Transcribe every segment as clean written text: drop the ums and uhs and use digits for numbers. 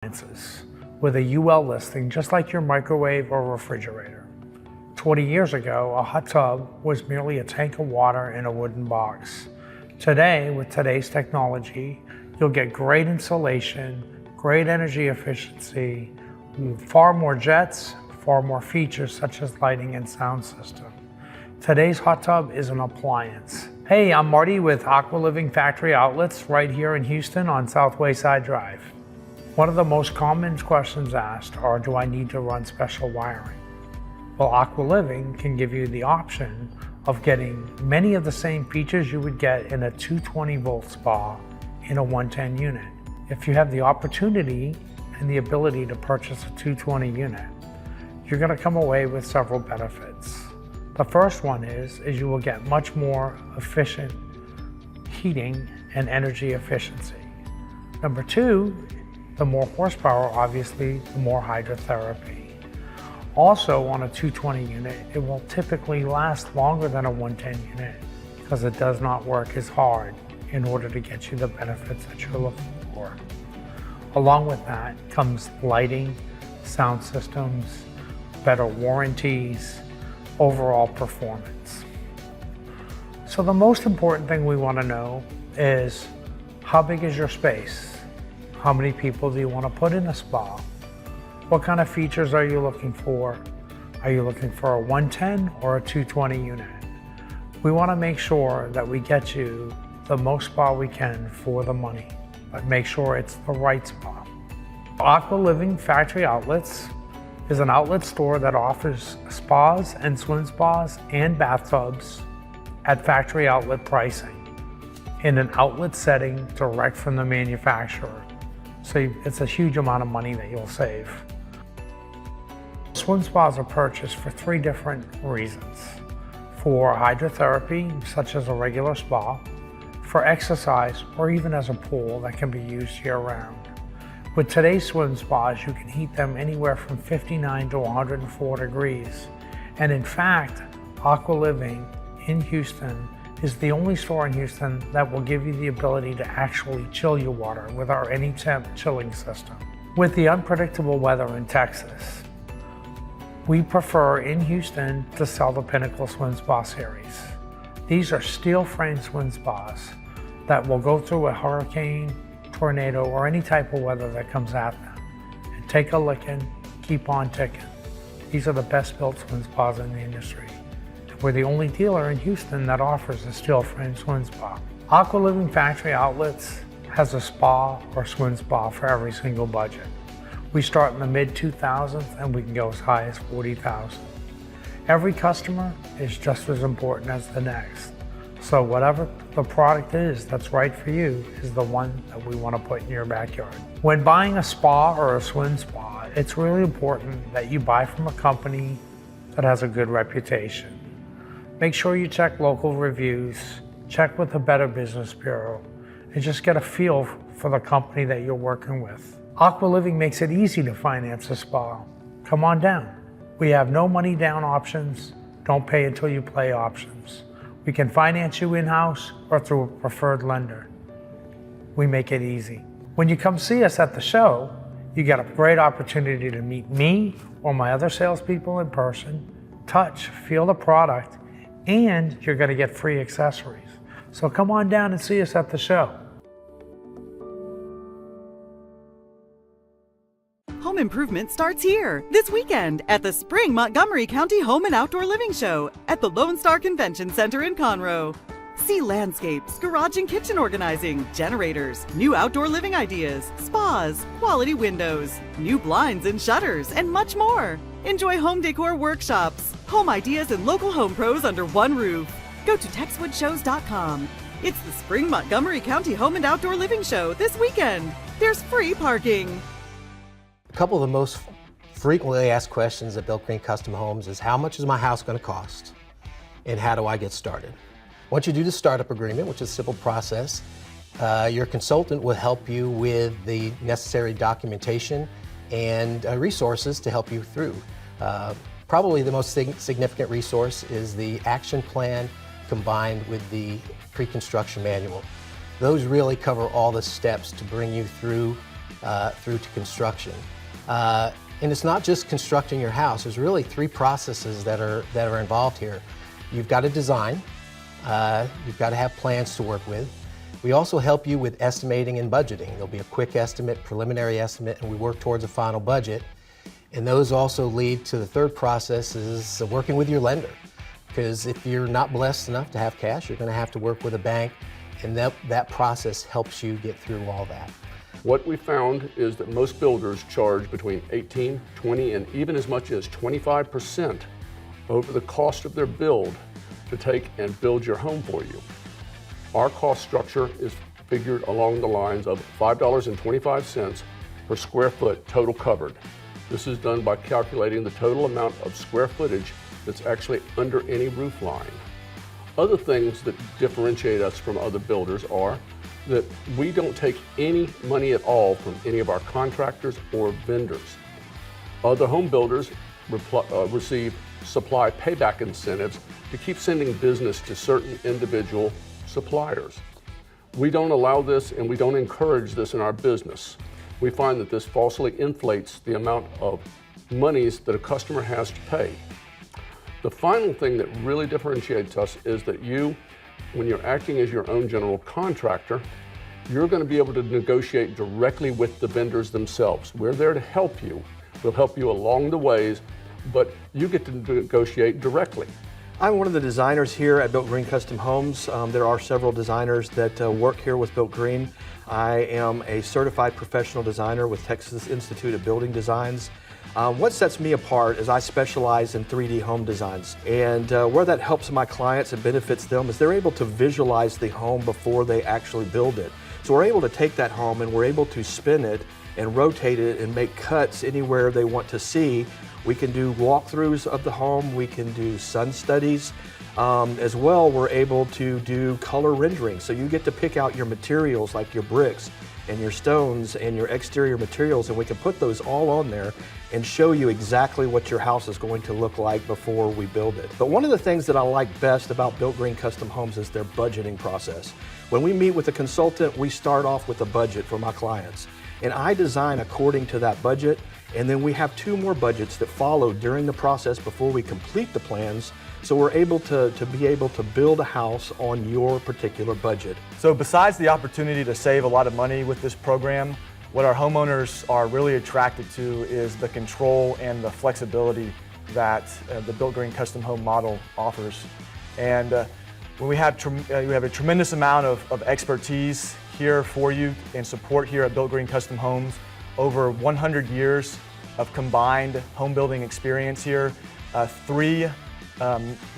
appliances with a UL listing, just like your microwave or refrigerator. 20 years ago, a hot tub was merely a tank of water in a wooden box. Today, with today's technology, you'll get great insulation, great energy efficiency, far more jets, far more features such as lighting and sound system. Today's hot tub is an appliance. Hey, I'm Marty with Aqua Living Factory Outlets right here in Houston on South Wayside Drive. One of the most common questions asked are, do I need to run special wiring? Well, Aqua Living can give you the option of getting many of the same features you would get in a 220 volt spa in a 110 unit. If you have the opportunity and the ability to purchase a 220 unit, you're going to come away with several benefits. The first one is you will get much more efficient heating and energy efficiency. Number two, the more horsepower, obviously, the more hydrotherapy. Also, on a 220 unit, it will typically last longer than a 110 unit because it does not work as hard in order to get you the benefits that you're looking for. Along with that comes lighting, sound systems, better warranties, overall performance. So the most important thing we want to know is, how big is your space? How many people do you want to put in a spa? What kind of features are you looking for? Are you looking for a 110 or a 220 unit? We want to make sure that we get you the most spa we can for the money, but make sure it's the right spa. Aqua Living Factory Outlets is an outlet store that offers spas and swim spas and bathtubs at factory outlet pricing in an outlet setting direct from the manufacturer. So it's a huge amount of money that you'll save. Swim spas are purchased for three different reasons. For hydrotherapy, such as a regular spa, for exercise, or even as a pool that can be used year-round. With today's swim spas, you can heat them anywhere from 59 to 104 degrees. And in fact, Aqua Living in Houston is the only store in Houston that will give you the ability to actually chill your water with our AnyTemp chilling system. With the unpredictable weather in Texas, we prefer in Houston to sell the Pinnacle Swim Spa series. These are steel frame swim spas that will go through a hurricane, tornado, or any type of weather that comes at them and take a licking, keep on ticking. These are the best built swim spas in the industry. We're the only dealer in Houston that offers a steel frame swim spa. Aqua Living Factory Outlets has a spa or swim spa for every single budget. We start in the mid 2000s and we can go as high as 40,000. Every customer is just as important as the next. So whatever the product is that's right for you is the one that we want to put in your backyard. When buying a spa or a swim spa, it's really important that you buy from a company that has a good reputation. Make sure you check local reviews, check with the Better Business Bureau, and just get a feel for the company that you're working with. Aqua Living makes it easy to finance a spa. Come on down. We have no money down options, don't pay until you play options. We can finance you in-house or through a preferred lender. We make it easy. When you come see us at the show, you get a great opportunity to meet me or my other salespeople in person, touch, feel the product, and you're going to get free accessories. So come on down and see us at the show. Home improvement starts here this weekend at the Spring Montgomery County Home and Outdoor Living Show at the Lone Star Convention Center in Conroe. See landscapes, garage and kitchen organizing, generators, new outdoor living ideas, spas, quality windows, new blinds and shutters, and much more. Enjoy home decor workshops, home ideas, and local home pros under one roof. Go to TexwoodShows.com. It's the Spring Montgomery County Home and Outdoor Living Show this weekend. There's free parking. A couple of the most frequently asked questions at Built Green Custom Homes is, how much is my house going to cost? And how do I get started? Once you do the startup agreement, which is a simple process, your consultant will help you with the necessary documentation and resources to help you through. Probably the most significant resource is the action plan combined with the pre-construction manual. Those really cover all the steps to bring you through through to construction. And it's not just constructing your house. There's really three processes that are involved here. You've got to design. You've got to have plans to work with. We also help you with estimating and budgeting. There'll be a quick estimate, preliminary estimate, and we work towards a final budget. And those also lead to the third process is working with your lender. Because if you're not blessed enough to have cash, you're going to have to work with a bank, and that process helps you get through all that. What we found is that most builders charge between 18, 20, and even as much as 25% over the cost of their build to take and build your home for you. Our cost structure is figured along the lines of $5.25 per square foot total covered. This is done by calculating the total amount of square footage that's actually under any roof line. Other things that differentiate us from other builders are that we don't take any money at all from any of our contractors or vendors. Other home builders receive supply payback incentives to keep sending business to certain individual suppliers. We don't allow this and we don't encourage this in our business. We find that this falsely inflates the amount of monies that a customer has to pay. The final thing that really differentiates us is that when you're acting as your own general contractor, you're going to be able to negotiate directly with the vendors themselves. We're there to help you. We'll help you along the ways, but you get to negotiate directly. I'm one of the designers here at Built Green Custom Homes. There are several designers that work here with Built Green. I am a certified professional designer with Texas Institute of Building Designs. What sets me apart is I specialize in 3D home designs, and where that helps my clients and benefits them is they're able to visualize the home before they actually build it. So we're able to take that home and we're able to spin it and rotate it and make cuts anywhere they want to see. We can do walkthroughs of the home, we can do sun studies. As well, we're able to do color rendering. So you get to pick out your materials like your bricks and your stones and your exterior materials, and we can put those all on there and show you exactly what your house is going to look like before we build it. But one of the things that I like best about Built Green Custom Homes is their budgeting process. When we meet with a consultant, we start off with a budget for my clients, and I design according to that budget, and then we have 2 more budgets that follow during the process before we complete the plans, so we're able to build a house on your particular budget. So besides the opportunity to save a lot of money with this program, what our homeowners are really attracted to is the control and the flexibility that the Built Green Custom Home model offers. And when we have a tremendous amount of expertise here for you and support here at Built Green Custom Homes, over 100 years of combined home building experience here, 3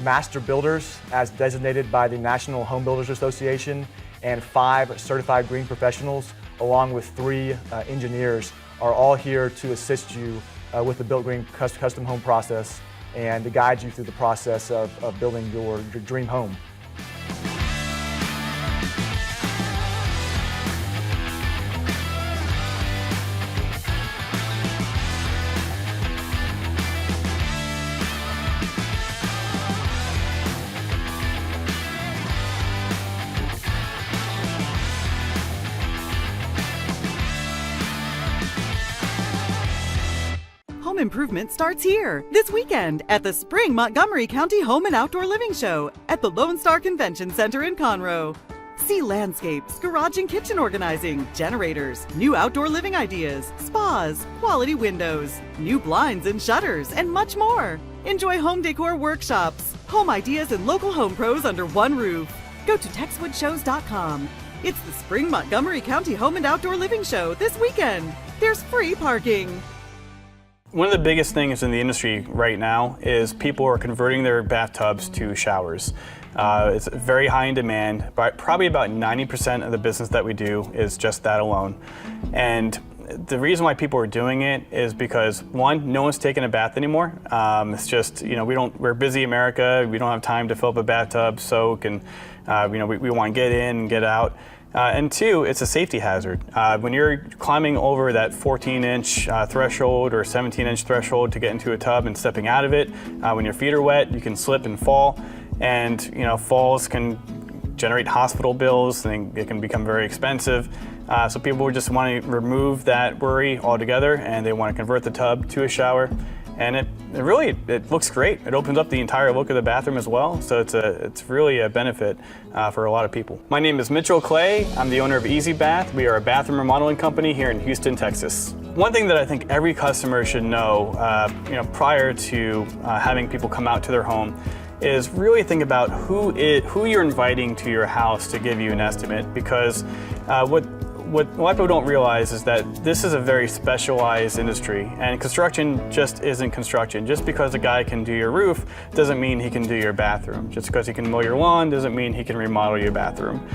master builders as designated by the National Home Builders Association, and 5 certified green professionals, along with 3 engineers, are all here to assist you with the Built Green Custom Home process and to guide you through the process of building your dream home. Home improvement starts here this weekend at the Spring Montgomery County Home and Outdoor Living Show at the Lone Star Convention Center in Conroe. See landscapes, garage and kitchen organizing, generators, new outdoor living ideas, spas, quality windows, new blinds and shutters, and much more. Enjoy home decor workshops, home ideas, and local home pros under one roof. Go to TexwoodShows.com. It's the Spring Montgomery County Home and Outdoor Living Show this weekend. There's free parking. One of the biggest things in the industry right now is people are converting their bathtubs to showers. It's very high in demand, but probably about 90% of the business that we do is just that alone. And the reason why people are doing it is because, one, no one's taking a bath anymore. It's just, we're busy America, we don't have time to fill up a bathtub, soak, and we want to get in and get out. And 2, it's a safety hazard. When you're climbing over that 14-inch threshold or 17-inch threshold to get into a tub and stepping out of it, when your feet are wet, you can slip and fall. And falls can generate hospital bills, and it can become very expensive. So people just want to remove that worry altogether, and they want to convert the tub to a shower. And it looks great. It opens up the entire look of the bathroom as well, so it's really a benefit for a lot of people. My name is Mitchell Clay. I'm the owner of Easy Bath. We are a bathroom remodeling company here in Houston, Texas. One thing that I think every customer should know, prior to having people come out to their home, is really think about who you're inviting to your house to give you an estimate, because what a lot of people don't realize is that this is a very specialized industry, and construction just isn't construction. Just because a guy can do your roof doesn't mean he can do your bathroom. Just because he can mow your lawn doesn't mean he can remodel your bathroom.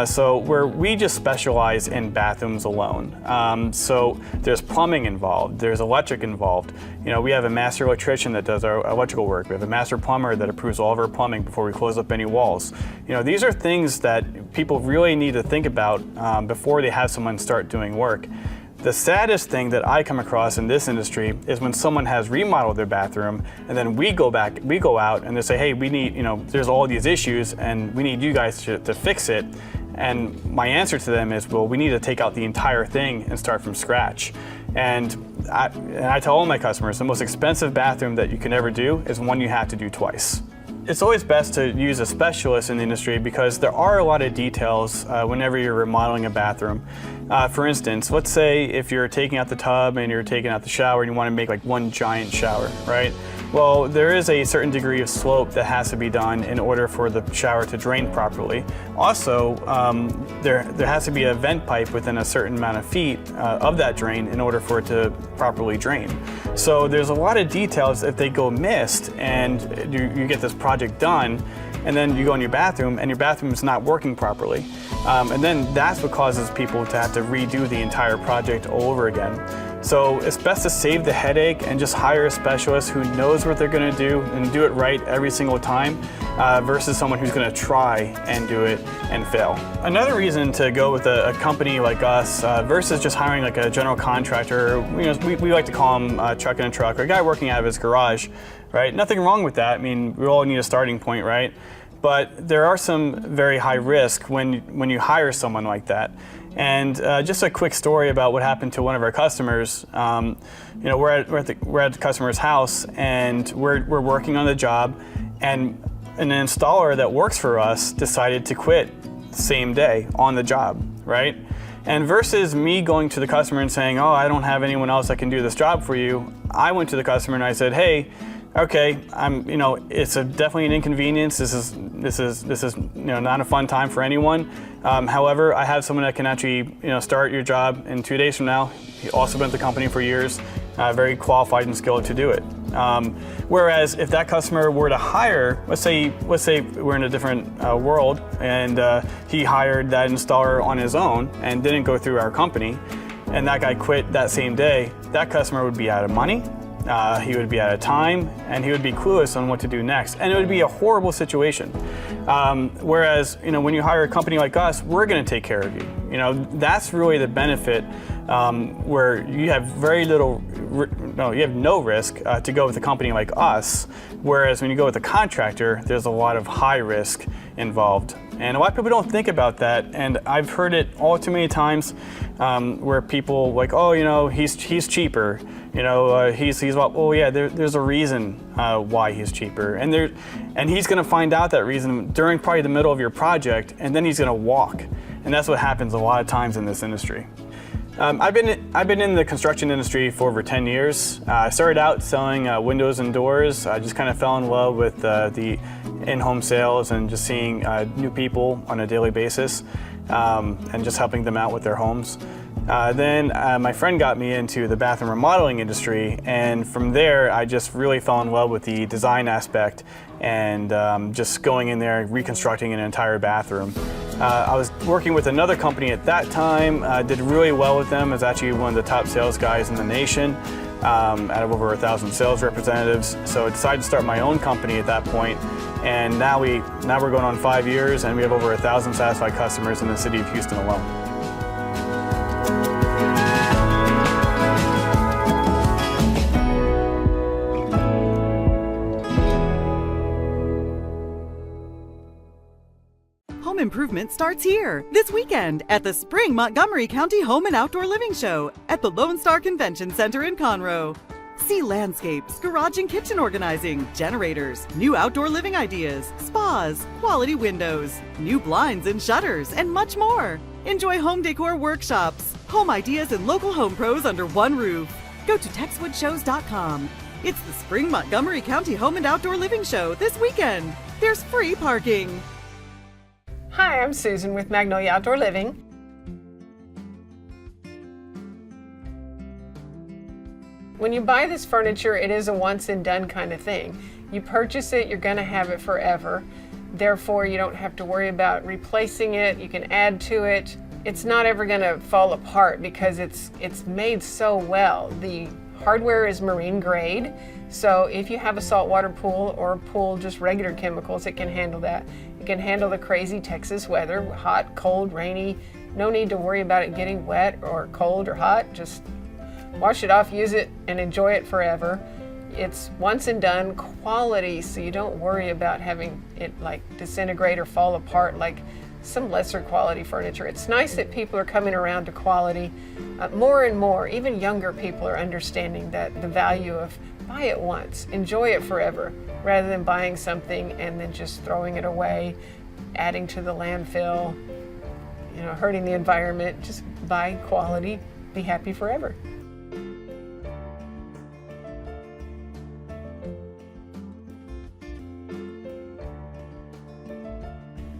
So we just specialize in bathrooms alone. So there's plumbing involved, there's electric involved. We have a master electrician that does our electrical work. We have a master plumber that approves all of our plumbing before we close up any walls. These are things that people really need to think about before they have someone start doing work. The saddest thing that I come across in this industry is when someone has remodeled their bathroom, and then we go out and they say, hey, we need, there's all these issues and we need you guys to fix it. And my answer to them is, well, we need to take out the entire thing and start from scratch. And I tell all my customers, the most expensive bathroom that you can ever do is one you have to do twice. It's always best to use a specialist in the industry because there are a lot of details whenever you're remodeling a bathroom. For instance, let's say if you're taking out the tub and you're taking out the shower and you want to make like one giant shower, right? Well, there is a certain degree of slope that has to be done in order for the shower to drain properly. Also, there has to be a vent pipe within a certain amount of feet of that drain in order for it to properly drain. So there's a lot of details if they go missed and you get this project done, and then you go in your bathroom and your bathroom is not working properly. And then that's what causes people to have to redo the entire project all over again. So it's best to save the headache and just hire a specialist who knows what they're going to do and do it right every single time versus someone who's going to try and do it and fail. Another reason to go with a company like us versus just hiring like a general contractor, we like to call him truck in a truck, or a guy working out of his garage, right? Nothing wrong with that. I mean, we all need a starting point, right? But there are some very high risk when you hire someone like that. And just a quick story about what happened to one of our customers. We're at the customer's house and we're working on the job, and an installer that works for us decided to quit the same day on the job, right? And versus me going to the customer and saying, oh, I don't have anyone else that can do this job for you, I went to the customer and I said, hey, okay, it's definitely an inconvenience. This is not a fun time for anyone. However, I have someone that can actually start your job in 2 days from now. He also been at the company for years, very qualified and skilled to do it. Whereas if that customer were to hire, let's say we're in a different world, and he hired that installer on his own and didn't go through our company, and that guy quit that same day, that customer would be out of money. He would be out of time, and he would be clueless on what to do next, and it would be a horrible situation. Whereas, when you hire a company like us, we're going to take care of you. That's really the benefit, where you have you have no risk to go with a company like us. Whereas when you go with a contractor, there's a lot of high risk involved. And a lot of people don't think about that, and I've heard it all too many times where people like, oh, he's cheaper. He's well, yeah. There's a reason why he's cheaper, and he's going to find out that reason during probably the middle of your project, and then he's going to walk, and that's what happens a lot of times in this industry. I've been in the construction industry for over 10 years. I started out selling windows and doors. I just kind of fell in love with the in-home sales and just seeing new people on a daily basis and just helping them out with their homes. Then my friend got me into the bathroom remodeling industry, and from there I just really fell in love with the design aspect and just going in there reconstructing an entire bathroom. I was working with another company at that time, did really well with them. I was actually one of the top sales guys in the nation, out of over 1,000 sales representatives. So I decided to start my own company at that point, and now we're going on 5 years, and we have over 1,000 satisfied customers in the city of Houston alone. Home home improvement starts here this weekend at the Spring Montgomery County Home and Outdoor Living Show at the Lone Star Convention Center in Conroe. See landscapes, garage and kitchen organizing, generators, new outdoor living ideas, spas, quality windows, new blinds and shutters, and much more. Enjoy home decor workshops, home ideas, and local home pros under one roof. Go to TexwoodShows.com. It's the Spring Montgomery County Home and Outdoor Living Show this weekend. There's free parking. Hi, I'm Susan with Magnolia Outdoor Living. When you buy this furniture, it is a once and done kind of thing. You purchase it, you're going to have it forever. Therefore, you don't have to worry about replacing it. You can add to it. It's not ever going to fall apart because it's made so well. The hardware is marine grade, so if you have a saltwater pool or a pool just regular chemicals, it can handle that. It can handle the crazy Texas weather, hot, cold, rainy. No need to worry about it getting wet or cold or hot. Just wash it off, use it, and enjoy it forever. It's once and done quality, so you don't worry about having it like disintegrate or fall apart like some lesser quality furniture. It's nice that people are coming around to quality. More and more, even younger people are understanding that the value of buy it once, enjoy it forever, rather than buying something and then just throwing it away, adding to the landfill, hurting the environment. Just buy quality, be happy forever.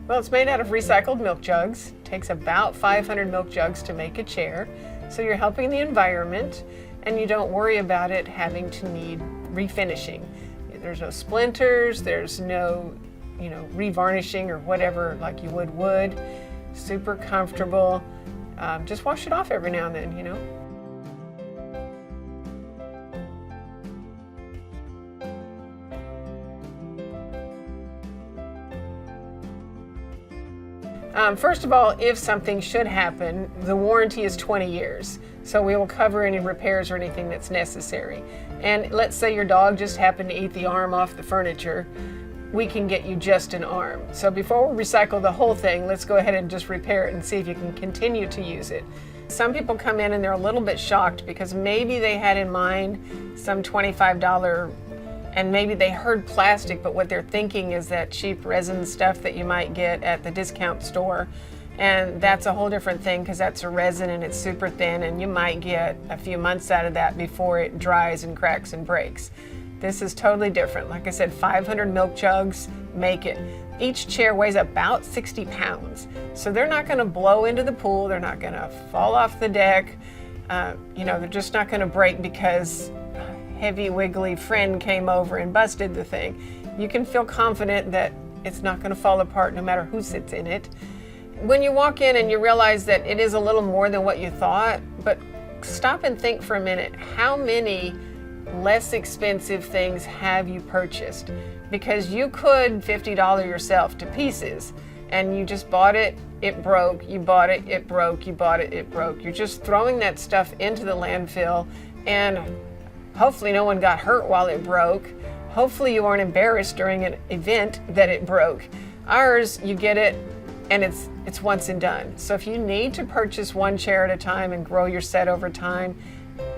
Well, it's made out of recycled milk jugs. It takes about 500 milk jugs to make a chair. So you're helping the environment and you don't worry about it having to need refinishing. There's no splinters, there's no, revarnishing or whatever like you would wood. Super comfortable. Just wash it off every now and then, First of all, if something should happen, the warranty is 20 years. So we will cover any repairs or anything that's necessary. And let's say your dog just happened to eat the arm off the furniture, we can get you just an arm. So before we recycle the whole thing, let's go ahead and just repair it and see if you can continue to use it. Some people come in and they're a little bit shocked because maybe they had in mind some $25 and maybe they heard plastic, but what they're thinking is that cheap resin stuff that you might get at the discount store. And that's a whole different thing because that's a resin and it's super thin and you might get a few months out of that before it dries and cracks and breaks. This is totally different. Like I said, 500 milk jugs make it. Each chair weighs about 60 pounds. So they're not gonna blow into the pool, they're not gonna fall off the deck. They're just not gonna break because heavy wiggly friend came over and busted the thing. You can feel confident that it's not going to fall apart no matter who sits in it. When you walk in and you realize that it is a little more than what you thought, but stop and think for a minute, how many less expensive things have you purchased? Because you could $50 yourself to pieces and you just bought it, it broke, you bought it, it broke, you bought it, it broke. You're just throwing that stuff into the landfill and hopefully no one got hurt while it broke. Hopefully you aren't embarrassed during an event that it broke. Ours, you get it and it's once and done. So if you need to purchase one chair at a time and grow your set over time,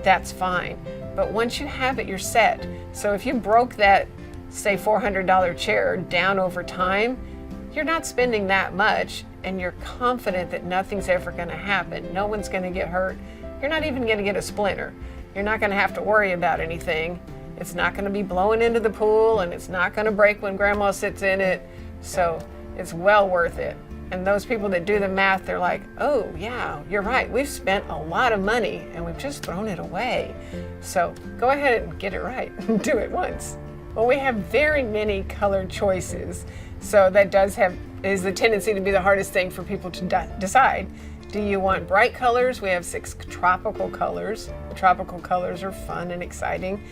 that's fine. But once you have it, you're set. So if you broke that, say $400 chair down over time, you're not spending that much and you're confident that nothing's ever gonna happen. No one's gonna get hurt. You're not even gonna get a splinter. You're not gonna have to worry about anything. It's not gonna be blowing into the pool and it's not gonna break when grandma sits in it. So it's well worth it. And those people that do the math, they're like, oh yeah, you're right. We've spent a lot of money and we've just thrown it away. So go ahead and get it right and do it once. Well, we have very many color choices. So that is the tendency to be the hardest thing for people to decide. Do you want bright colors? We have 6 tropical colors. The tropical colors are fun and exciting,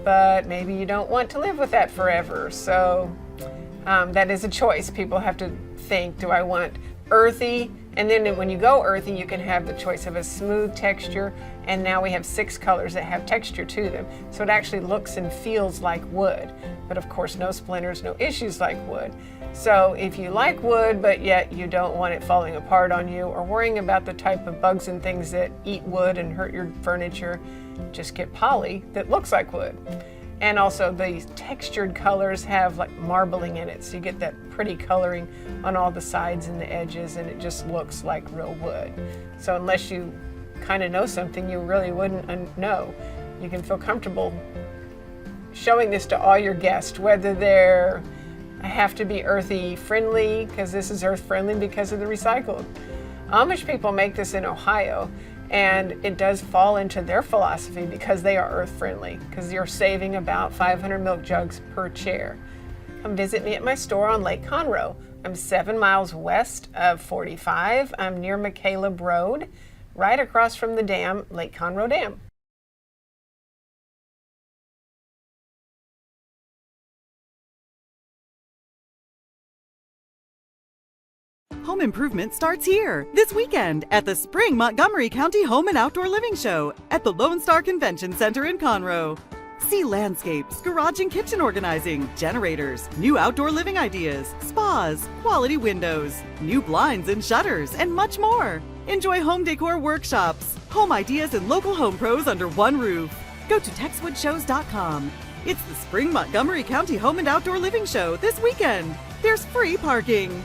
but maybe you don't want to live with that forever. So that is a choice. People have to think, do I want earthy? And then when you go earthy, you can have the choice of a smooth texture And now we have 6 colors that have texture to them. So it actually looks and feels like wood. But of course, no splinters, no issues like wood. So if you like wood, but yet you don't want it falling apart on you or worrying about the type of bugs and things that eat wood and hurt your furniture, just get poly that looks like wood. And also the textured colors have like marbling in it. So you get that pretty coloring on all the sides and the edges, and it just looks like real wood. So unless you kind of know something, you really wouldn't know. You can feel comfortable showing this to all your guests, whether they're have to be earthy friendly, because this is earth friendly because of the recycled. Amish people make this in Ohio, and it does fall into their philosophy because they are earth friendly, because you're saving about 500 milk jugs per chair. Come visit me at my store on Lake Conroe. I'm 7 miles west of 45. I'm near McCaleb Road, right across from the dam, Lake Conroe Dam. Home improvement starts here this weekend at the Spring Montgomery County Home and Outdoor Living Show at the Lone Star Convention Center in Conroe. See landscapes, garage and kitchen organizing, generators, new outdoor living ideas, spas, quality windows, new blinds and shutters, and much more. Enjoy home decor workshops, home ideas, and local home pros under one roof. Go to TexwoodShows.com. It's the Spring Montgomery County Home and Outdoor Living Show this weekend. There's free parking.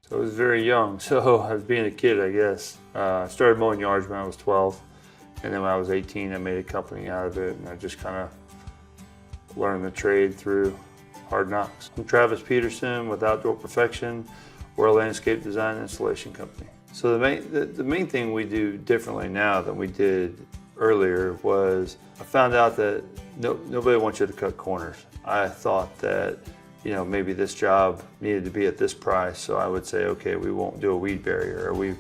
So I was very young, so I was being a kid, I guess. I started mowing yards when I was 12, and then when I was 18, I made a company out of it, and I just kind of learned the trade through hard knocks. I'm Travis Peterson with Outdoor Perfection. We're a landscape design and installation company. So the main thing we do differently now than we did earlier was I found out that nobody wants you to cut corners. I thought that maybe this job needed to be at this price, so I would say, okay, we won't do a weed barrier, or we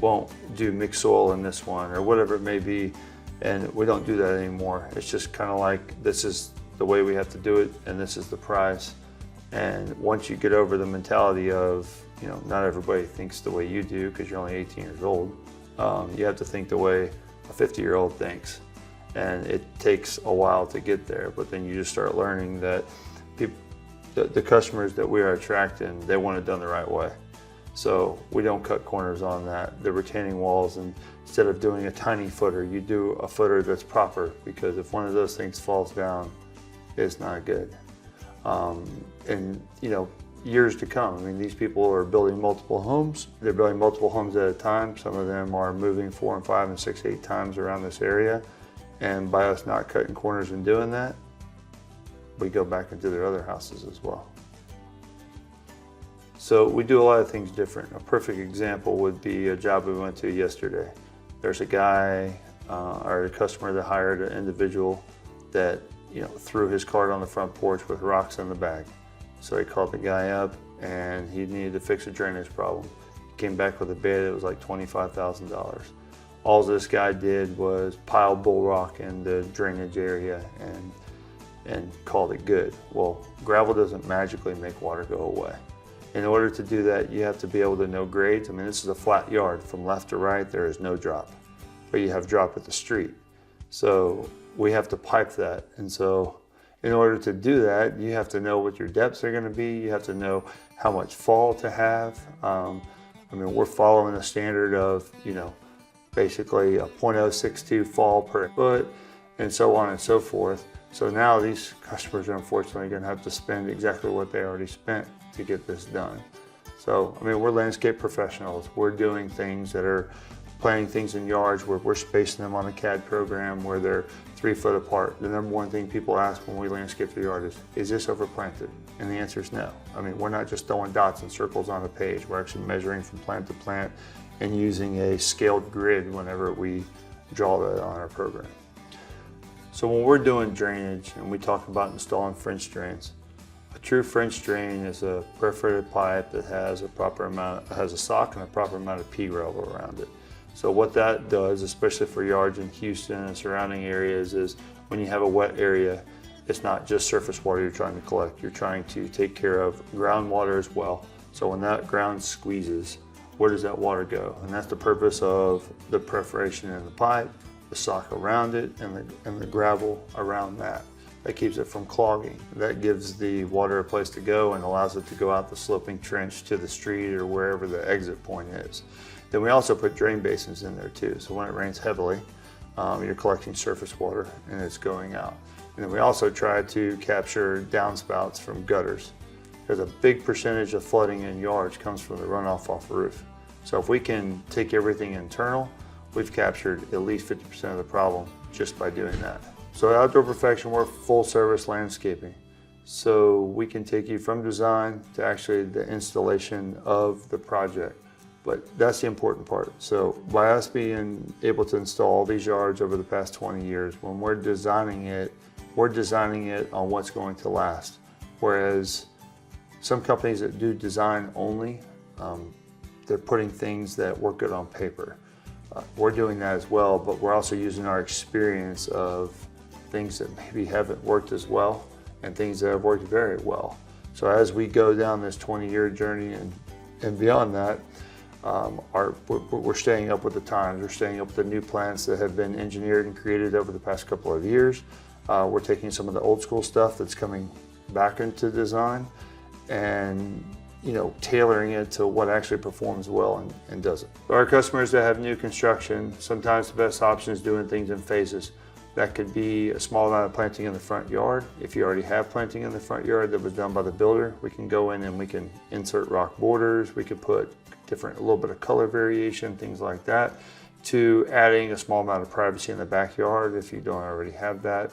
won't do mixed soil in this one, or whatever it may be, and we don't do that anymore. It's just kind of like, this is the way we have to do it, and this is the price. And once you get over the mentality of, not everybody thinks the way you do because you're only 18 years old, you have to think the way a 50-year-old thinks. And it takes a while to get there, but then you just start learning that the customers that we are attracting, they want it done the right way. So we don't cut corners on that. The retaining walls, and instead of doing a tiny footer, you do a footer that's proper, because if one of those things falls down, it's not good. And years to come, I mean, these people are building multiple homes. They're building multiple homes at a time. Some of them are moving 4 and 5 and 6, 8 times around this area. And by us not cutting corners and doing that, we go back into their other houses as well. So we do a lot of things different. A perfect example would be a job we went to yesterday. There's a guy or a customer that hired an individual that threw his cart on the front porch with rocks in the bag. So he called the guy up, and he needed to fix a drainage problem. He came back with a bid. It was like $25,000. All this guy did was pile bull rock in the drainage area and called it good. Well, gravel doesn't magically make water go away. In order to do that, you have to be able to know grades. I mean, this is a flat yard. From left to right, there is no drop, but you have drop at the street. So we have to pipe that. And so in order to do that, you have to know what your depths are gonna be. You have to know how much fall to have. I mean, we're following a standard of, basically a 0.062 fall per foot, and so on and so forth. So now these customers are unfortunately going to have to spend exactly what they already spent to get this done. So, I mean, we're landscape professionals. We're doing things that are planting things in yards where we're spacing them on a CAD program where they're 3 foot apart. The number one thing people ask when we landscape the yard is this overplanted? And the answer is no. I mean, we're not just throwing dots and circles on a page. We're actually measuring from plant to plant and using a scaled grid whenever we draw that on our program. So when we're doing drainage and we talk about installing French drains, a true French drain is a perforated pipe that has a sock and a proper amount of pea gravel around it. So what that does, especially for yards in Houston and surrounding areas, is when you have a wet area, it's not just surface water you're trying to collect. You're trying to take care of groundwater as well. So when that ground squeezes, where does that water go? And that's the purpose of the perforation in the pipe the sock around it, and the gravel around that. That keeps it from clogging. That gives the water a place to go and allows it to go out the sloping trench to the street or wherever the exit point is. Then we also put drain basins in there too. So when it rains heavily, you're collecting surface water and it's going out. And then we also try to capture downspouts from gutters, because a big percentage of flooding in yards comes from the runoff off the roof. So if we can take everything internal, we've captured at least 50% of the problem just by doing that. So at Outdoor Perfection, we're full service landscaping. So we can take you from design to actually the installation of the project. But that's the important part. So by us being able to install all these yards over the past 20 years, when we're designing it on what's going to last. Whereas some companies that do design only, they're putting things that work good on paper. We're doing that as well, but we're also using our experience of things that maybe haven't worked as well and things that have worked very well. So as we go down this 20-year journey and beyond that, we're staying up with the times. We're staying up with the new plants that have been engineered and created over the past couple of years. We're taking some of the old school stuff that's coming back into design and tailoring it to what actually performs well and doesn't. Our customers that have new construction, sometimes the best option is doing things in phases. That could be a small amount of planting in the front yard. If you already have planting in the front yard that was done by the builder, we can go in and we can insert rock borders. We could put a little bit of color variation, things like that, to adding a small amount of privacy in the backyard if you don't already have that.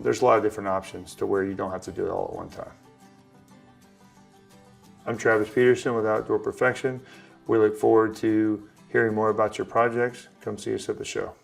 There's a lot of different options to where you don't have to do it all at one time. I'm Travis Peterson with Outdoor Perfection. We look forward to hearing more about your projects. Come see us at the show.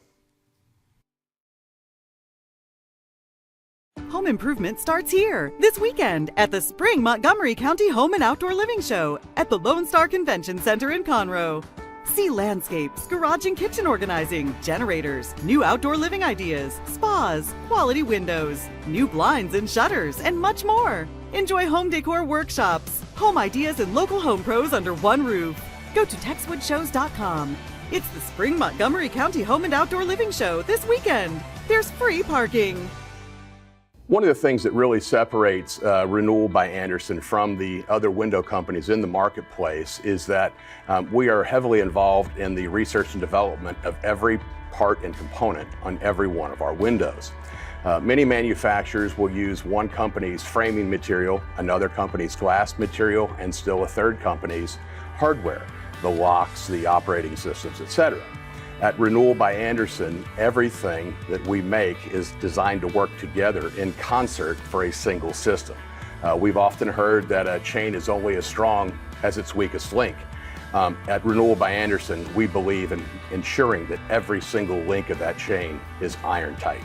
Home improvement starts here this weekend at the Spring Montgomery County Home and Outdoor Living Show at the Lone Star Convention Center in Conroe. See landscapes, garage and kitchen organizing, generators, new outdoor living ideas, spas, quality windows, new blinds and shutters, and much more. Enjoy home decor workshops, home ideas, and local home pros under one roof. Go to TexwoodShows.com. It's the Spring Montgomery County Home and Outdoor Living Show this weekend. There's free parking. One of the things that really separates Renewal by Andersen from the other window companies in the marketplace is that we are heavily involved in the research and development of every part and component on every one of our windows. Many manufacturers will use one company's framing material, another company's glass material, and still a third company's hardware, the locks, the operating systems, etc. At Renewal by Andersen, everything that we make is designed to work together in concert for a single system. We've often heard that a chain is only as strong as its weakest link. At Renewal by Andersen, we believe in ensuring that every single link of that chain is iron tight.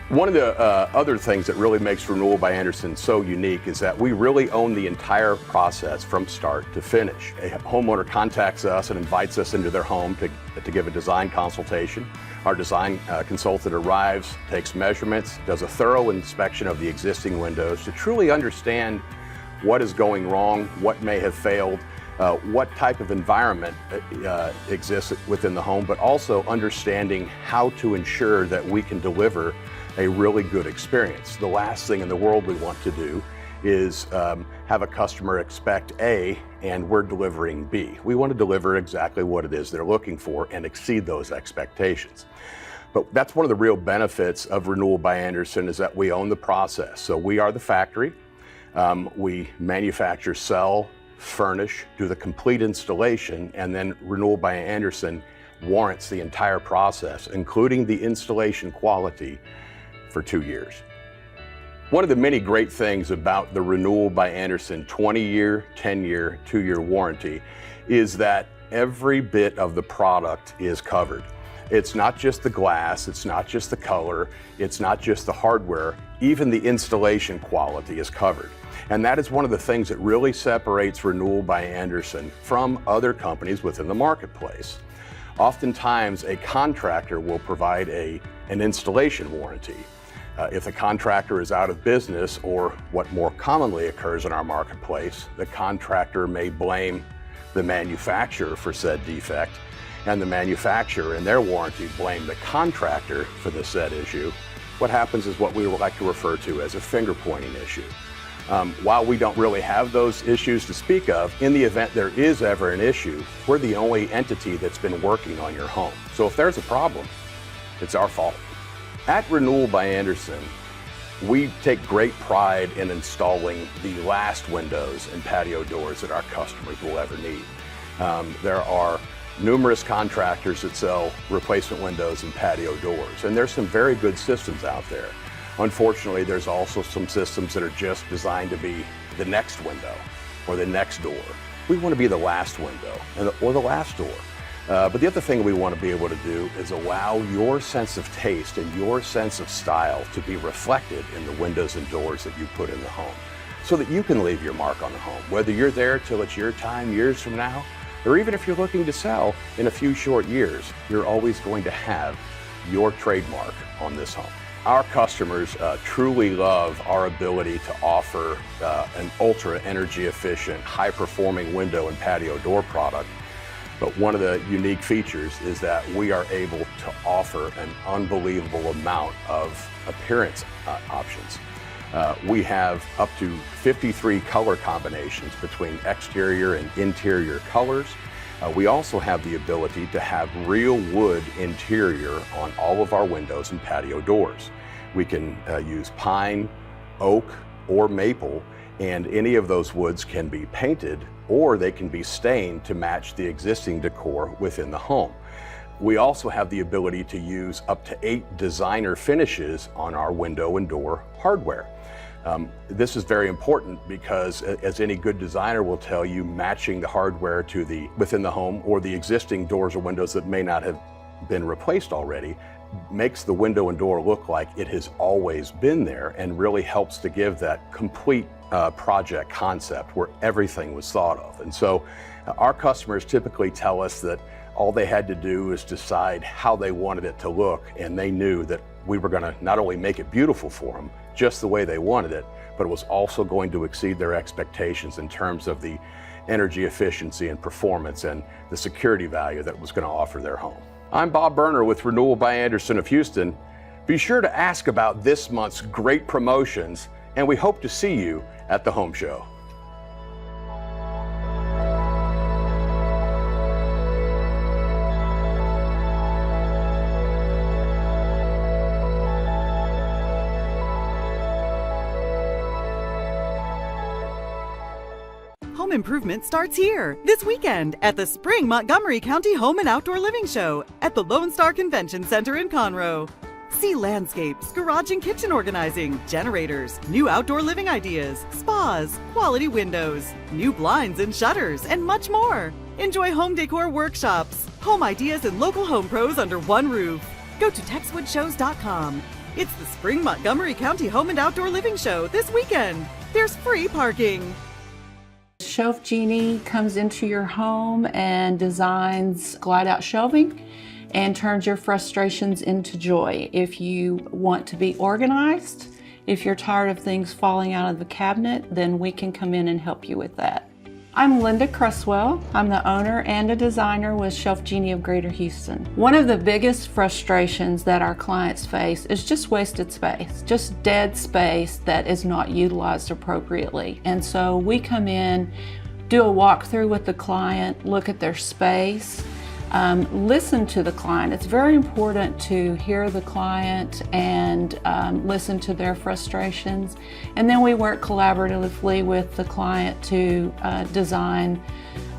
One of the other things that really makes Renewal by Andersen so unique is that we really own the entire process from start to finish. A homeowner contacts us and invites us into their home to give a design consultation. Our design consultant arrives, takes measurements, does a thorough inspection of the existing windows to truly understand what is going wrong, what may have failed, what type of environment exists within the home, but also understanding how to ensure that we can deliver a really good experience. The last thing in the world we want to do is have a customer expect A and we're delivering B. We want to deliver exactly what it is they're looking for and exceed those expectations. But that's one of the real benefits of Renewal by Andersen is that we own the process. So we are the factory. We manufacture, sell, furnish, do the complete installation, and then Renewal by Andersen warrants the entire process, including the installation quality, for 2 years. One of the many great things about the Renewal by Andersen 20-year, 10-year, 2-year warranty is that every bit of the product is covered. It's not just the glass, it's not just the color, it's not just the hardware, even the installation quality is covered. And that is one of the things that really separates Renewal by Andersen from other companies within the marketplace. Oftentimes, a contractor will provide an installation warranty. If the contractor is out of business, or what more commonly occurs in our marketplace, the contractor may blame the manufacturer for said defect, and the manufacturer and their warranty blame the contractor for the said issue, what happens is what we would like to refer to as a finger pointing issue. While we don't really have those issues to speak of, in the event there is ever an issue, we're the only entity that's been working on your home. So if there's a problem, it's our fault. At Renewal by Andersen, we take great pride in installing the last windows and patio doors that our customers will ever need. There are numerous contractors that sell replacement windows and patio doors, and there's some very good systems out there. Unfortunately, there's also some systems that are just designed to be the next window or the next door. We want to be the last window or the last door. But the other thing we want to be able to do is allow your sense of taste and your sense of style to be reflected in the windows and doors that you put in the home, so that you can leave your mark on the home, whether you're there till it's your time years from now, or even if you're looking to sell in a few short years, you're always going to have your trademark on this home. Our customers truly love our ability to offer an ultra energy efficient, high performing window and patio door product. But one of the unique features is that we are able to offer an unbelievable amount of appearance options. We have up to 53 color combinations between exterior and interior colors. We also have the ability to have real wood interior on all of our windows and patio doors. We can use pine, oak, or maple, and any of those woods can be painted or they can be stained to match the existing decor within the home. We also have the ability to use up to 8 designer finishes on our window and door hardware. This is very important because, as any good designer will tell you, matching the hardware to within the home or the existing doors or windows that may not have been replaced already makes the window and door look like it has always been there, and really helps to give that complete project concept where everything was thought of. And so our customers typically tell us that all they had to do is decide how they wanted it to look, and they knew that we were going to not only make it beautiful for them, just the way they wanted it, but it was also going to exceed their expectations in terms of the energy efficiency and performance and the security value that it was going to offer their home. I'm Bob Berner with Renewal by Andersen of Houston. Be sure to ask about this month's great promotions, and we hope to see you at the home show. Home improvement starts here this weekend at the Spring Montgomery County Home and Outdoor Living Show at the Lone Star Convention Center in Conroe. See landscapes, garage and kitchen organizing, generators, new outdoor living ideas, spas, quality windows, new blinds and shutters, and much more. Enjoy home decor workshops, home ideas, and local home pros under one roof. Go to texwoodshows.com. It's the Spring Montgomery County Home and Outdoor Living Show this weekend. There's free parking. Shelf Genie comes into your home and designs glide-out shelving and turns your frustrations into joy. If you want to be organized, if you're tired of things falling out of the cabinet, then we can come in and help you with that. I'm Linda Cresswell. I'm the owner and a designer with Shelf Genie of Greater Houston. One of the biggest frustrations that our clients face is just wasted space, just dead space that is not utilized appropriately. And so we come in, do a walkthrough with the client, look at their space, listen to the client. It's very important to hear the client and listen to their frustrations. And then we work collaboratively with the client to design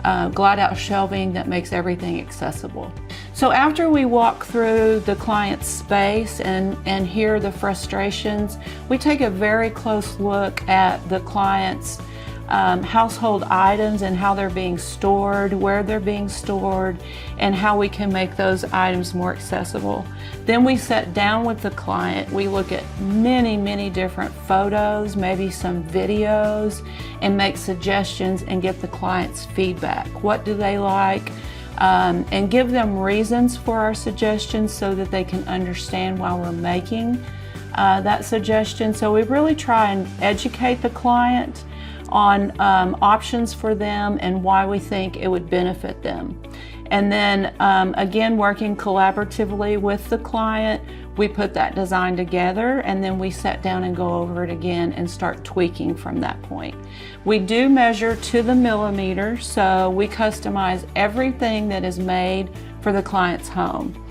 glide-out shelving that makes everything accessible. So after we walk through the client's space and hear the frustrations, we take a very close look at the client's household items and how they're being stored, where they're being stored, and how we can make those items more accessible. Then we sit down with the client. We look at many different photos, maybe some videos, and make suggestions and get the client's feedback. What do they like? And give them reasons for our suggestions so that they can understand why we're making that suggestion. So we really try and educate the client on options for them and why we think it would benefit them. And then again, working collaboratively with the client, we put that design together, and then we sit down and go over it again and start tweaking from that point. We do measure to the millimeter, so we customize everything that is made for the client's home.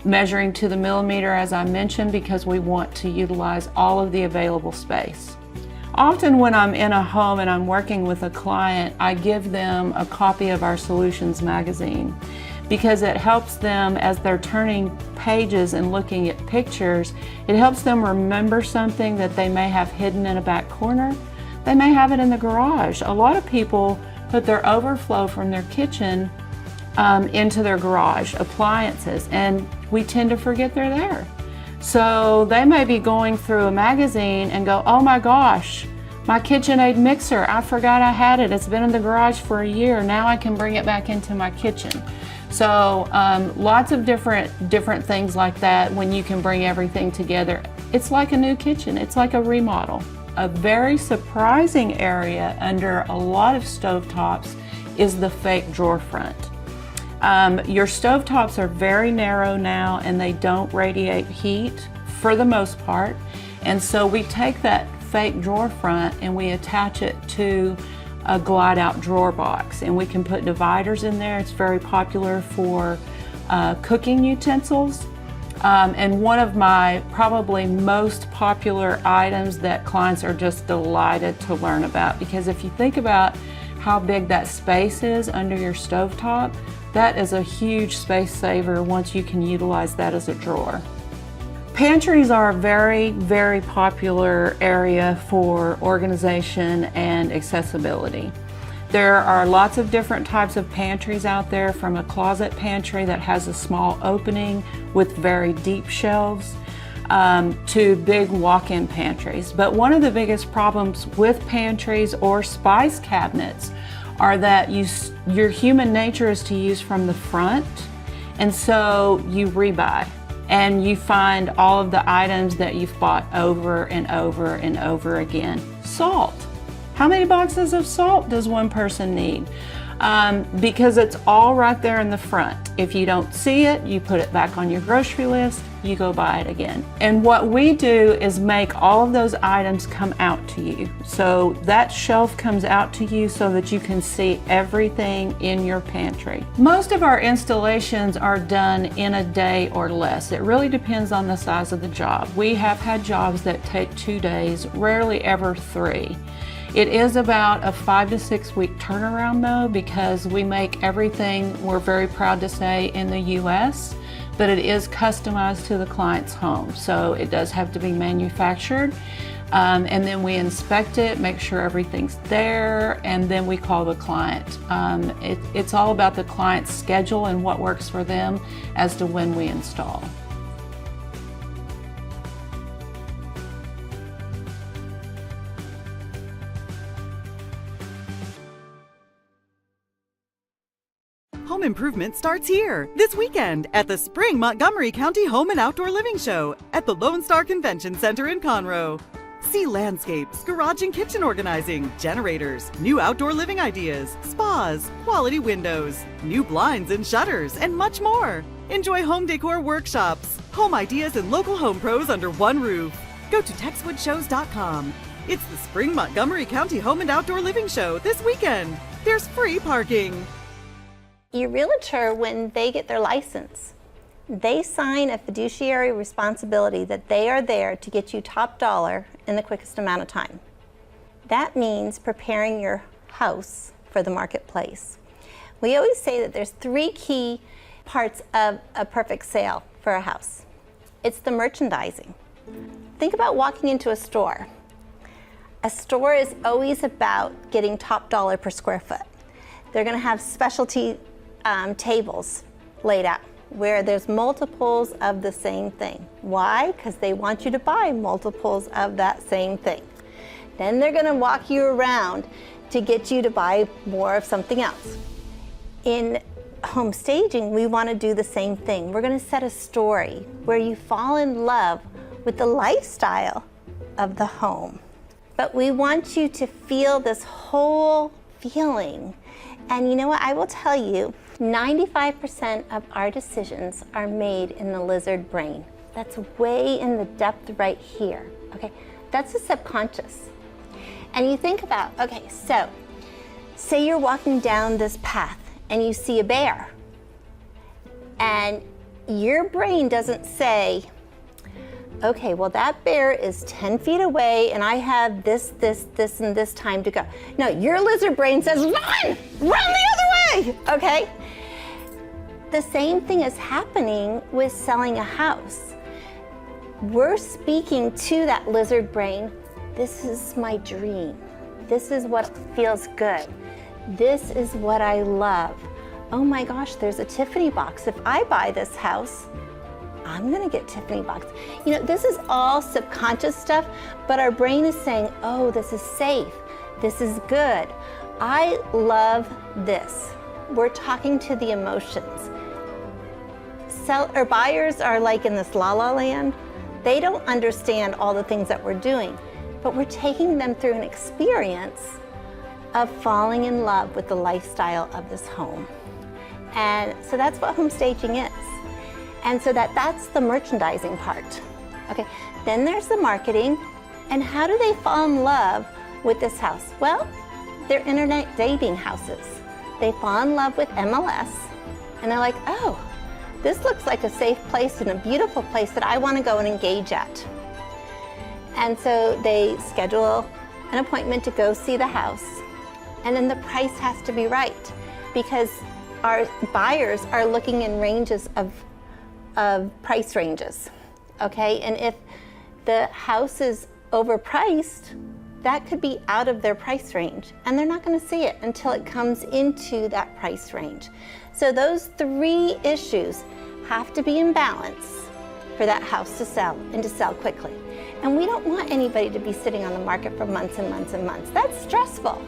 Measuring to the millimeter, as I mentioned, because we want to utilize all of the available space. Often when I'm in a home and I'm working with a client, I give them a copy of our Solutions magazine because it helps them, as they're turning pages and looking at pictures, it helps them remember something that they may have hidden in a back corner. They may have it in the garage. A lot of people put their overflow from their kitchen into their garage, appliances, and we tend to forget they're there. So they may be going through a magazine and go, oh my gosh, my KitchenAid mixer, I forgot I had it. It's been in the garage for a year. Now I can bring it back into my kitchen. So lots of different things like that when you can bring everything together. It's like a new kitchen. It's like a remodel. A very surprising area under a lot of stovetops is the fake drawer front. Your stovetops are very narrow now and they don't radiate heat for the most part. And so we take that fake drawer front and we attach it to a glide out drawer box, and we can put dividers in there. It's very popular for cooking utensils. And one of my probably most popular items that clients are just delighted to learn about, because if you think about how big that space is under your stovetop, that is a huge space saver once you can utilize that as a drawer. Pantries are a very, very popular area for organization and accessibility. There are lots of different types of pantries out there, from a closet pantry that has a small opening with very deep shelves to big walk-in pantries. But one of the biggest problems with pantries or spice cabinets are that your human nature is to use from the front, and so you rebuy and you find all of the items that you've bought over and over and over again. Salt. How many boxes of salt does one person need? Because it's all right there in the front. If you don't see it, you put it back on your grocery list, you go buy it again. And what we do is make all of those items come out to you. So that shelf comes out to you so that you can see everything in your pantry. Most of our installations are done in a day or less. It really depends on the size of the job. We have had jobs that take 2 days, rarely ever 3. It is about a 5 to 6 week turnaround though, because we make everything, we're very proud to say, in the US, but it is customized to the client's home. So it does have to be manufactured. And then we inspect it, make sure everything's there, and then we call the client. It's all about the client's schedule and what works for them as to when we install. Home improvement starts here this weekend at the Spring Montgomery County Home and Outdoor Living Show at the Lone Star Convention Center in Conroe. See landscapes, garage and kitchen organizing, generators, new outdoor living ideas, spas, quality windows, new blinds and shutters, and much more. Enjoy home decor workshops, home ideas, and local home pros under one roof. Go to TexwoodShows.com. It's the Spring Montgomery County Home and Outdoor Living Show this weekend. There's free parking. Your realtor, when they get their license, they sign a fiduciary responsibility that they are there to get you top dollar in the quickest amount of time. That means preparing your house for the marketplace. We always say that there's 3 key parts of a perfect sale for a house. It's the merchandising. Think about walking into a store. A store is always about getting top dollar per square foot. They're going to have specialty tables laid out where there's multiples of the same thing. Why? Because they want you to buy multiples of that same thing. Then they're going to walk you around to get you to buy more of something else. In home staging, we want to do the same thing. We're going to set a story where you fall in love with the lifestyle of the home. But we want you to feel this whole feeling. And you know what? I will tell you, 95% of our decisions are made in the lizard brain. That's way in the depth right here, okay? That's the subconscious. And you think about, okay, so say you're walking down this path and you see a bear, and your brain doesn't say, okay, well that bear is 10 feet away and I have this, and this time to go. No, your lizard brain says, run the other way, okay? The same thing is happening with selling a house. We're speaking to that lizard brain, this is my dream. This is what feels good. This is what I love. Oh my gosh, there's a Tiffany box. If I buy this house, I'm gonna get Tiffany box. You know, this is all subconscious stuff, but our brain is saying, oh, this is safe. This is good. I love this. We're talking to the emotions. Buyers are like in this la-la land. They don't understand all the things that we're doing, but we're taking them through an experience of falling in love with the lifestyle of this home. And so that's what home staging is. And so that's the merchandising part. Okay, then there's the marketing. And how do they fall in love with this house? Well, they're internet dating houses. They fall in love with MLS and they're like, oh, this looks like a safe place and a beautiful place that I want to go and engage at. And so they schedule an appointment to go see the house. And then the price has to be right because our buyers are looking in ranges of price ranges, okay? And if the house is overpriced, that could be out of their price range and they're not gonna see it until it comes into that price range. So those three issues have to be in balance for that house to sell and to sell quickly. And we don't want anybody to be sitting on the market for months and months and months. That's stressful.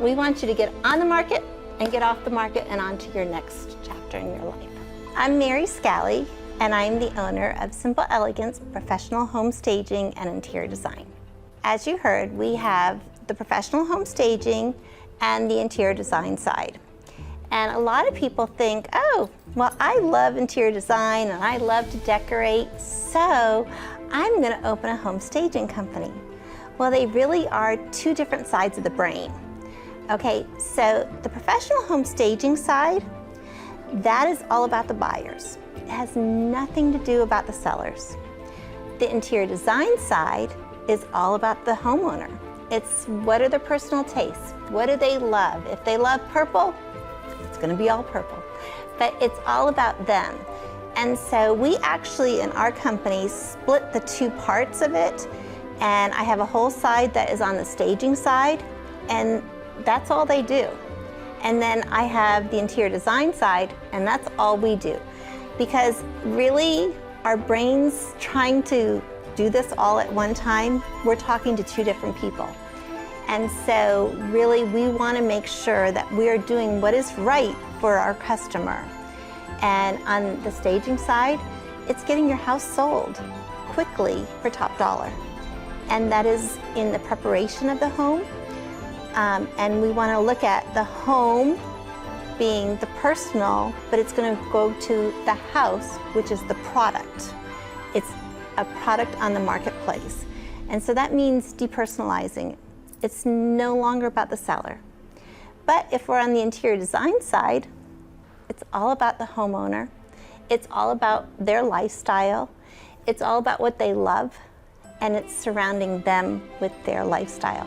We want you to get on the market and get off the market and on to your next chapter in your life. I'm Mary Scally, and I'm the owner of Simple Elegance Professional Home Staging and Interior Design. As you heard, we have the professional home staging and the interior design side. And a lot of people think, oh, well, I love interior design and I love to decorate, so I'm gonna open a home staging company. Well, they really are two different sides of the brain. Okay, so the professional home staging side, that is all about the buyers. It has nothing to do about the sellers. The interior design side is all about the homeowner. It's what are their personal tastes? What do they love? If they love purple, it's gonna be all purple. But it's all about them. And so we actually, in our company, split the two parts of it. And I have a whole side that is on the staging side, and that's all they do. And then I have the interior design side, and that's all we do. Because really, our brains trying to do this all at one time, we're talking to two different people. And so really, we want to make sure that we are doing what is right for our customer. And on the staging side, it's getting your house sold quickly for top dollar. And that is in the preparation of the home. And we want to look at the home being the personal, but it's going to go to the house, which is the product. It's a product on the marketplace. And so that means depersonalizing. It's no longer about the seller. But if we're on the interior design side, it's all about the homeowner. It's all about their lifestyle. It's all about what they love, and it's surrounding them with their lifestyle.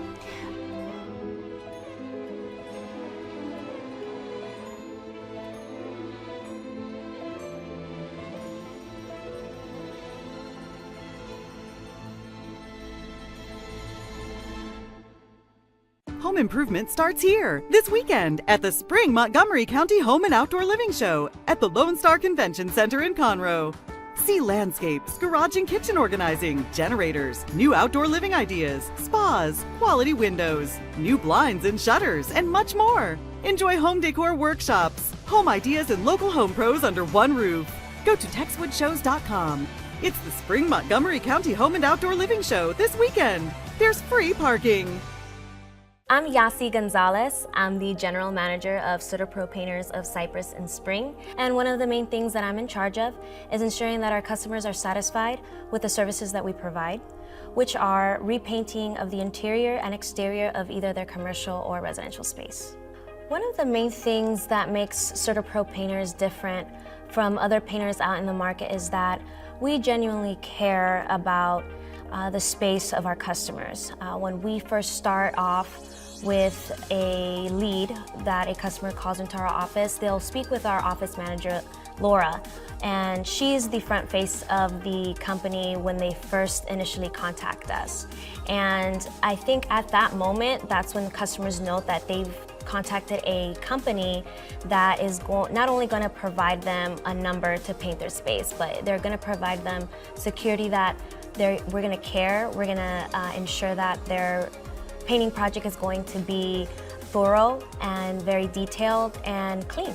Home improvement starts here this weekend at the Spring Montgomery County Home and Outdoor Living Show at the Lone Star Convention Center in Conroe. See landscapes, garage and kitchen organizing, generators, new outdoor living ideas, spas, quality windows, new blinds and shutters, and much more. Enjoy home decor workshops, home ideas, and local home pros under one roof. Go to TexwoodShows.com. It's the Spring Montgomery County Home and Outdoor Living Show this weekend. There's free parking. I'm Yasi Gonzalez. I'm the general manager of CertaPro Painters of Cypress and Spring. And one of the main things that I'm in charge of is ensuring that our customers are satisfied with the services that we provide, which are repainting of the interior and exterior of either their commercial or residential space. One of the main things that makes CertaPro Painters different from other painters out in the market is that we genuinely care about the space of our customers. When we first start off with a lead that a customer calls into our office, they'll speak with our office manager, Laura, and she's the front face of the company when they first initially contact us. And I think at that moment, that's when customers know that they've contacted a company that is not only going to provide them a number to paint their space, but they're going to provide them security that we're going to care, we're going to ensure that their painting project is going to be thorough and very detailed and clean.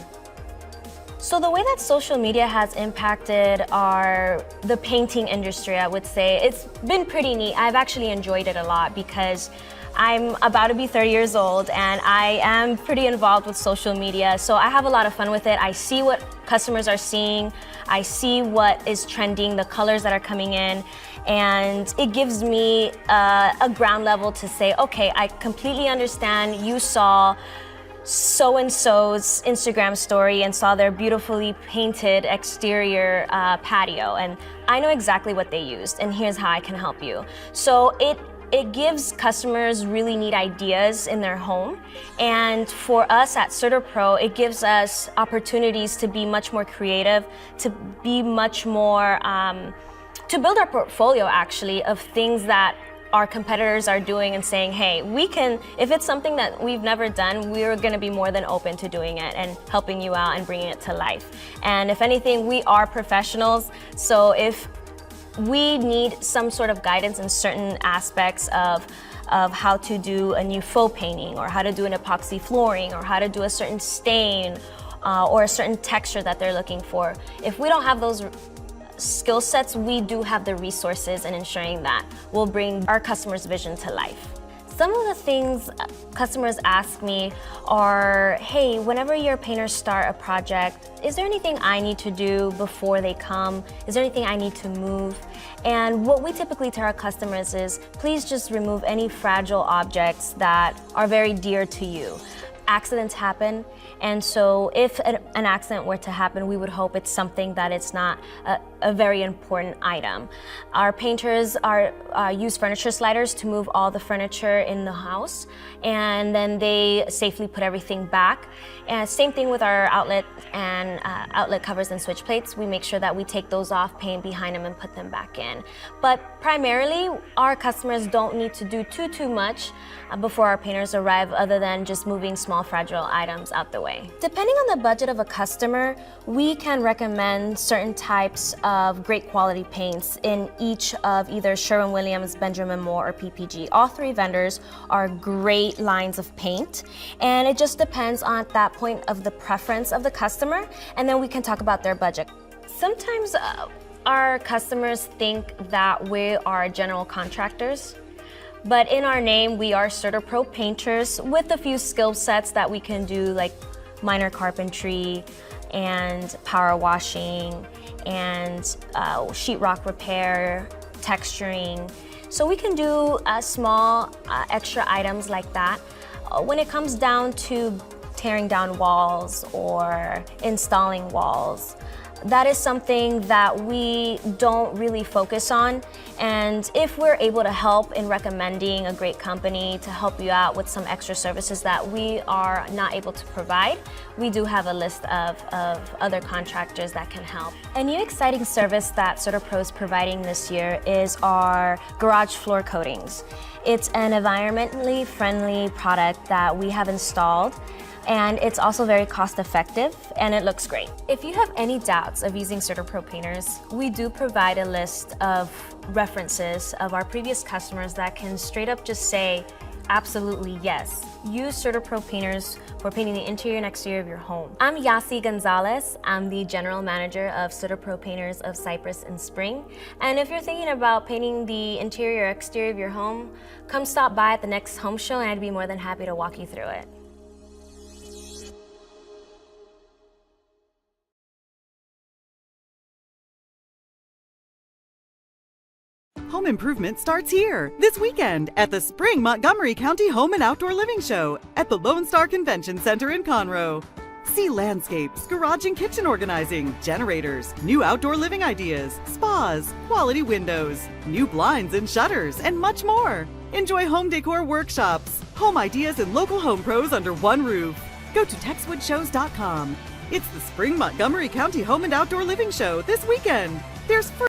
So the way that social media has impacted the painting industry, I would say, it's been pretty neat. I've actually enjoyed it a lot because I'm about to be 30 years old and I am pretty involved with social media, so I have a lot of fun with it. I see what customers are seeing, I see what is trending, the colors that are coming in, and it gives me a ground level to say, okay, I completely understand you saw so-and-so's Instagram story and saw their beautifully painted exterior patio, and I know exactly what they used, and here's how I can help you. So it gives customers really neat ideas in their home, and for us at CertaPro, it gives us opportunities to be much more creative, to be much more, to build our portfolio actually of things that our competitors are doing and saying, hey, we can, if it's something that we've never done, we're gonna be more than open to doing it and helping you out and bringing it to life. And if anything, we are professionals, so if we need some sort of guidance in certain aspects of how to do a new faux painting or how to do an epoxy flooring or how to do a certain stain or a certain texture that they're looking for. If we don't have those skill sets, we do have the resources in ensuring that we'll bring our customers' vision to life. Some of the things customers ask me are, hey, whenever your painters start a project, is there anything I need to do before they come? Is there anything I need to move? And what we typically tell our customers is, please just remove any fragile objects that are very dear to you. Accidents happen, and so if an accident were to happen, we would hope it's something that it's not a very important item. Our painters use furniture sliders to move all the furniture in the house, and then they safely put everything back. And same thing with our outlet and outlet covers and switch plates. We make sure that we take those off, paint behind them, and put them back in. But primarily, our customers don't need to do too much before our painters arrive, other than just moving small fragile items out the way. Depending on the budget of a customer, we can recommend certain types of great quality paints in each of either Sherwin-Williams, Benjamin Moore, or PPG. All three vendors are great lines of paint, and it just depends on that point of the preference of the customer, and then we can talk about their budget. Sometimes our customers think that we are general contractors, but in our name, we are CertaPro Painters with a few skill sets that we can do, like minor carpentry and power washing and sheetrock repair, texturing. So we can do small extra items like that. When it comes down to tearing down walls or installing walls, that is something that we don't really focus on. And if we're able to help in recommending a great company to help you out with some extra services that we are not able to provide, we do have a list of other contractors that can help. A new exciting service that CertaPro is providing this year is our garage floor coatings. It's an environmentally friendly product that we have installed, and it's also very cost effective and it looks great. If you have any doubts of using CertaPro Painters, we do provide a list of references of our previous customers that can straight up just say, Absolutely yes. Use CertaPro painters for painting the interior and exterior of your home. I'm Yasi Gonzalez. I'm the general manager of CertaPro Painters of Cypress and Spring. And if you're thinking about painting the interior or exterior of your home, come stop by at the next home show and I'd be more than happy to walk you through it. Home improvement starts here this weekend at the Spring Montgomery County Home and Outdoor Living Show at the Lone Star Convention Center in Conroe. See landscapes, garage and kitchen organizing, generators, new outdoor living ideas, spas, quality windows, new blinds and shutters, and much more. Enjoy home decor workshops, home ideas, and local home pros under one roof. Go to TexwoodShows.com. It's the Spring Montgomery County Home and Outdoor Living Show this weekend. There's free